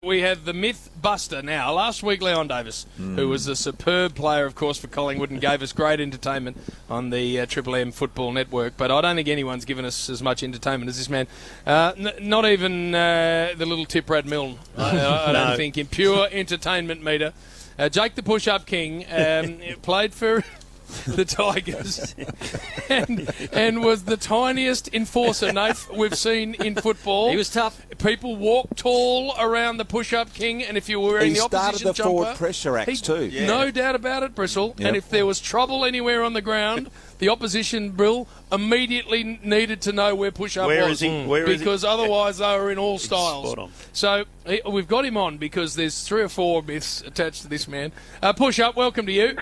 we have the myth buster now. Last week, Leon Davis, who was a superb player, of course, for Collingwood and gave us great entertainment on the Triple M Football Network. But I don't think anyone's given us as much entertainment as this man. Not even the little Tip Brad Milne, I don't think, in pure entertainment meter. Jake the Push-Up King played for the Tigers and was the tiniest enforcer, Nath, we've seen in football. He was tough. People walk tall around the Push-Up King, and if you were wearing the opposition jumper... He started the forward pressure acts too. Yeah. No doubt about it, Bristle. Yep. And if there was trouble anywhere on the ground, the opposition, Brill, immediately needed to know where Push-Up was. Is he? Because otherwise they were in all styles. Spot on. So we've got him on because there's 3 or 4 myths attached to this man. Push-Up, welcome to you.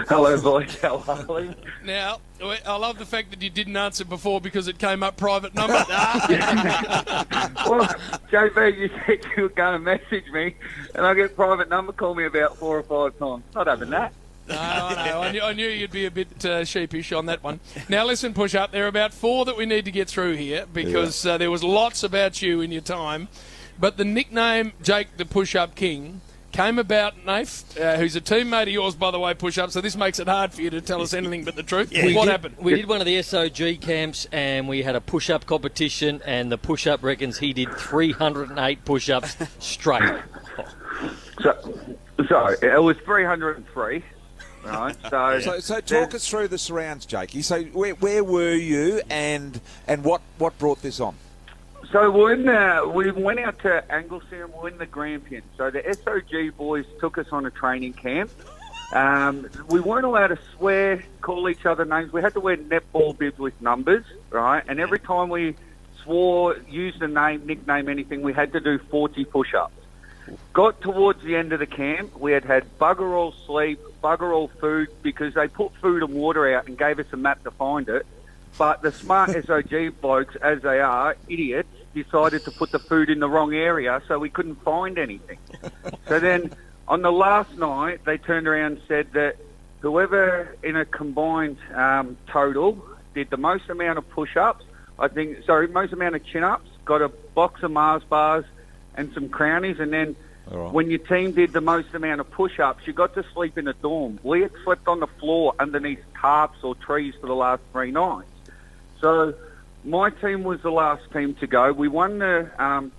Hello, boys. How are you? Now, I love the fact that you didn't answer before because it came up private number. Well, JB, you said you were going to message me, and I get private number call me about 4 or 5 times. Not having that. No, I knew you'd be a bit sheepish on that one. Now, listen, Push-Up, there are about 4 that we need to get through here because there was lots about you in your time. But the nickname Jake the Push-Up King came about, Nath, who's a teammate of yours, by the way, Push-Up, so this makes it hard for you to tell us anything but the truth. Yeah. What happened? We did one of the SOG camps, and we had a push-up competition, and the Push-Up reckons he did 308 push-ups straight. So it was 303. Right, so talk us through the surrounds, Jakey. So where were you, and what brought this on? So we went out to Anglesey and we're in the Grampian. So the SOG boys took us on a training camp. We weren't allowed to swear, call each other names. We had to wear netball bibs with numbers, right? And every time we swore, used a name, nickname, anything, we had to do 40 push-ups. Got towards the end of the camp, we had bugger all sleep, bugger all food, because they put food and water out and gave us a map to find it. But the smart SOG blokes, as they are, idiots, decided to put the food in the wrong area, so we couldn't find anything. So then, on the last night, they turned around and said that whoever in a combined total did the most amount of push-ups, most amount of chin-ups, got a box of Mars bars and some crownies, and then when your team did the most amount of push-ups, you got to sleep in a dorm. We had slept on the floor underneath tarps or trees for the last 3 nights. So my team was the last team to go. We won the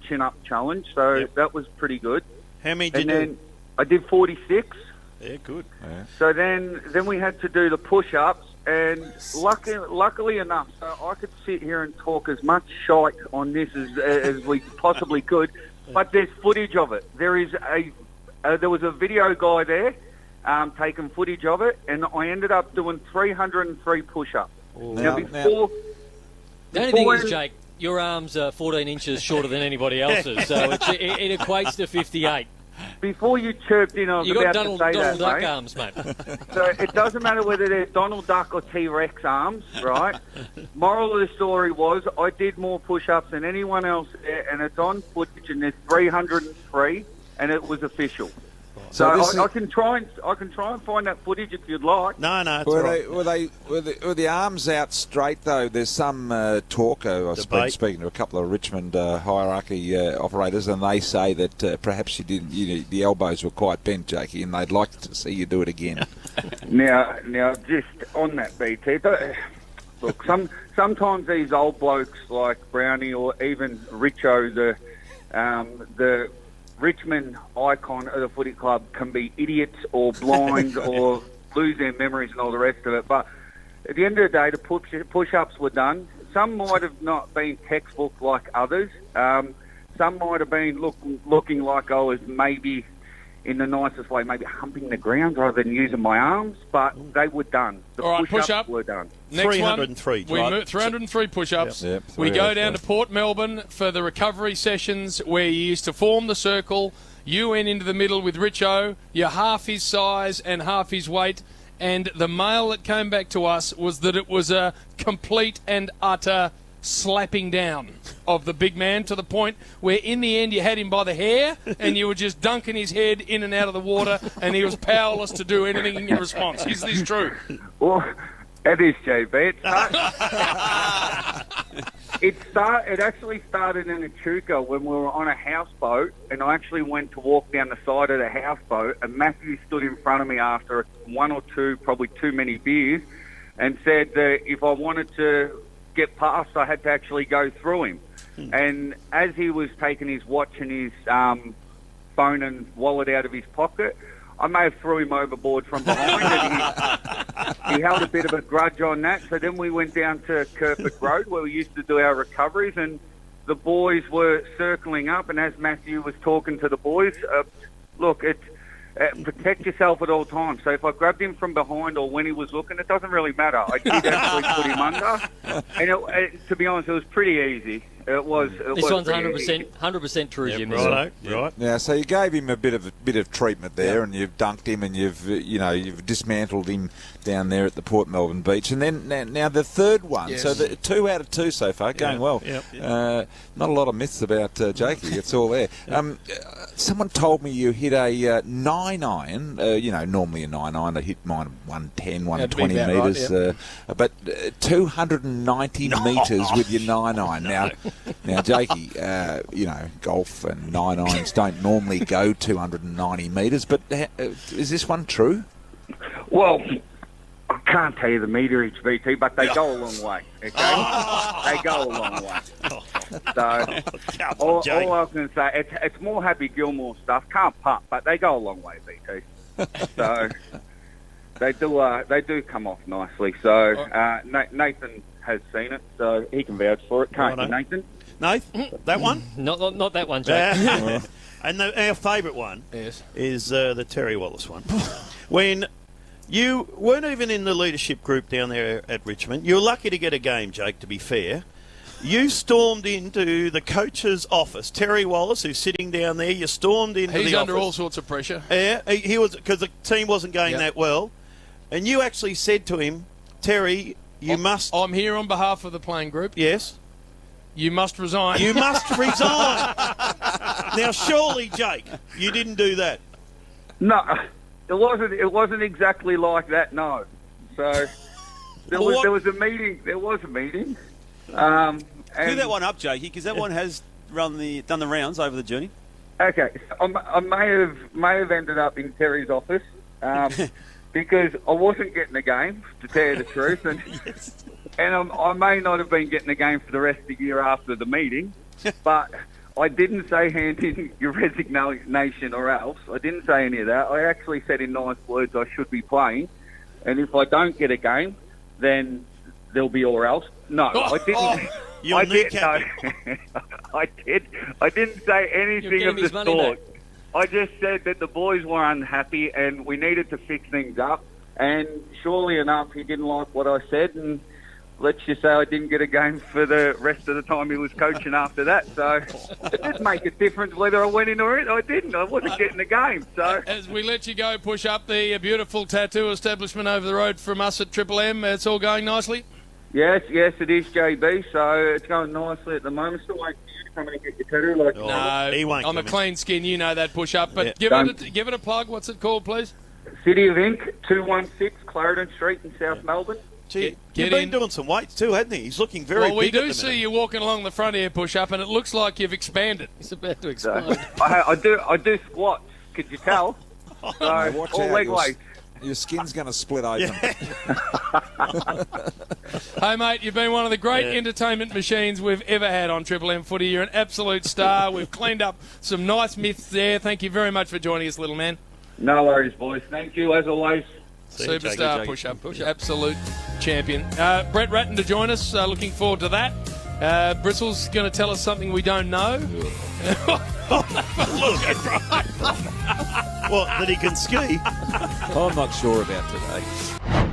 chin-up challenge, so that was pretty good. How many did you do? I did 46. Yeah, good. Yeah. So then we had to do the push-ups, and luckily enough, so I could sit here and talk as much shite on this as we possibly could, but there's footage of it. There was a video guy there taking footage of it, and I ended up doing 303 push-ups. The only thing is, Jake, your arms are 14 inches shorter than anybody else's, so it equates to 58. Before you chirped in, I was about to say Donald Duck mate. arms, mate. So it doesn't matter whether they're Donald Duck or T-Rex arms, right? Moral of the story was I did more push-ups than anyone else there, and it's on footage, and there's 303, and it was official. So I can try and find that footage if you'd like. No, it's were all right. were the arms out straight though? There's some talk. I've been speaking to a couple of Richmond hierarchy operators, and they say that perhaps you didn't. The elbows were quite bent, Jakey, and they'd like to see you do it again. Now, just on that, BT. Look, sometimes these old blokes like Brownie or even Richo, the Richmond icon of the footy club, can be idiots or blind or lose their memories and all the rest of it. But at the end of the day, the push-ups were done. Some might have not been textbook like others. Some might have been looking like I was maybe, in the nicest way, maybe humping the ground rather than using my arms, but they were done. The push-ups were done. Next 303. One, 303 push-ups. Yep, we go down to Port Melbourne for the recovery sessions where you used to form the circle. You went into the middle with Richo. You're half his size and half his weight. And the mail that came back to us was that it was a complete and utter slapping down of the big man, to the point where in the end you had him by the hair and you were just dunking his head in and out of the water, and he was powerless to do anything in response. Is this true? Well, It is, JB. It actually started in Echuca when we were on a houseboat, and I actually went to walk down the side of the houseboat, and Matthew stood in front of me after one or two, probably too many beers, and said that if I wanted to get past, I had to actually go through him. And as he was taking his watch and his phone and wallet out of his pocket, I may have threw him overboard from behind, and he held a bit of a grudge on that. So then we went down to Kerford Road, where we used to do our recoveries, and the boys were circling up. And as Matthew was talking to the boys, look, protect yourself at all times. So if I grabbed him from behind or when he was looking, it doesn't really matter. I did actually put him under, and to be honest, it was pretty easy. This one's 100% true, Yep, Jim. right. Right. Now, so you gave him a bit of treatment there, and you've dunked him, and you've dismantled him down there at the Port Melbourne beach, and then now the third one. Yes. So the 2 out of 2 so far, going well. Yep. Not a lot of myths about Jakey. It's all there. Someone told me you hit a 9-iron. Normally a 9-iron, I hit mine 110, 120 about right, metres, but 290 metres with your 9-iron. Now, Jakey, golf and 9-irons don't normally go 290 metres, but is this one true? Well, I can't tell you the meterage, BT, but they go a long way. Okay, they go a long way. So all I was going to say, it's more Happy Gilmore stuff. Can't putt, but they go a long way, BT. So they do come off nicely. So Nathan has seen it, so he can vouch for it. Can't you, Nathan? Nathan, that one? Not that one, Jake. And our favourite one Yes. is the Terry Wallace one. When you weren't even in the leadership group down there at Richmond, you were lucky to get a game, Jake, to be fair. You stormed into the coach's office. Terry Wallace, who's sitting down there, you stormed into the office. He's under all sorts of pressure. Yeah, he was, because the team wasn't going that well. And you actually said to him, Terry, you must... I'm here on behalf of the playing group. Yes. You must resign. You must resign. Now, surely, Jake, you didn't do that. No, it wasn't exactly like that. No. So there was a meeting. There was a meeting. Clear that one up, Jakey, because that one has done the rounds over the journey. Okay, so I may have ended up in Terry's office because I wasn't getting a game, to tell you the truth, and I may not have been getting a game for the rest of the year after the meeting, but I didn't say hand in your resignation or else. I didn't say any of that. I actually said in nice words I should be playing, and if I don't get a game, then there'll be or else. No, I didn't. I didn't say anything of the sort. I just said that the boys were unhappy and we needed to fix things up. And surely enough, he didn't like what I said. And let's just say I didn't get a game for the rest of the time he was coaching after that. So it did make a difference whether I went in or I didn't. I wasn't getting a game. So as we let you go, push up the beautiful tattoo establishment over the road from us at Triple M. It's all going nicely. Yes, it is, JB. So it's going nicely at the moment. Still waiting for you to come in and get your tattoo. No, he won't I'm a come in. clean skin. You know that push up. But give it a plug. What's it called, please? City of Ink, 216 Clarendon Street in South Melbourne. Gee, Get you've been in. doing some weights too, hasn't he? He's looking very Well, we big at do the see minute. you walking along the front here, push up, and it looks like you've expanded. He's about to So, explode. I do squats. Could you tell? So, Watch all out, leg weights. your skin's going to split open. Hey, mate, you've been one of the great entertainment machines we've ever had on Triple M Footy. You're an absolute star. We've cleaned up some nice myths there. Thank you very much for joining us, little man. No worries, boys. Thank you, as always. See you, Jakey, Superstar Jakey. push-up. Absolute champion. Brett Ratton to join us. Looking forward to that. Bristle's going to tell us something we don't know. What, that he can ski? I'm not sure about today.